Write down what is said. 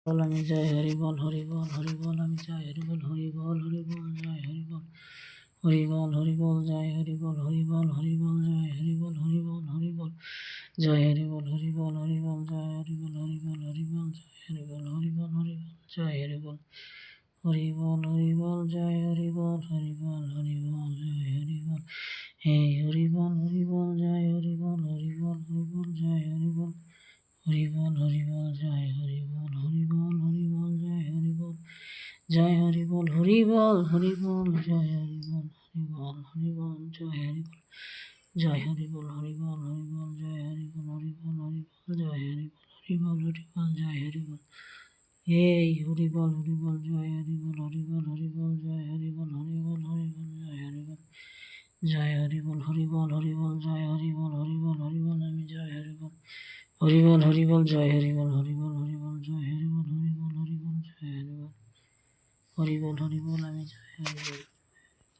বল আমি জয় হরি বল হরি বল হরি বল আমি জয় হরি বল হরি বল হরি বল জয় হরি বল হরি বল হরি বল জয় হরি বল হরি বল হরি বল জয় হরি বল হরি বল হরি বল জয় হরি বল হরি বল হরি বল জয় হরি বল হরি বল হরি বল জয় হরি বল হরি বল হরি বল জয় হরি বল হরি বল হরি বল জয় হরি বল হরি বল হরি বল জয় হরি বল হে হরি বল জয় হরি বল হরি বল জয় হরি বল হরি বল জয় হরি বল হরি বল জয় হরি বল জয় হরি বল হরি বল জয় হরি বল জয় হরি বল জয় হরি বল হরি বল জয় হরি বল জয় হরি বল জয় হরি বল এই হরি বল জয় হরি বল জয় হরি বল জয় হরি বল জয় হরি বল জয় হরি বল আমি জয় হরি বল জয় হরি বল জয় হরি বল জয় হরি বল আমি জয় হরি বল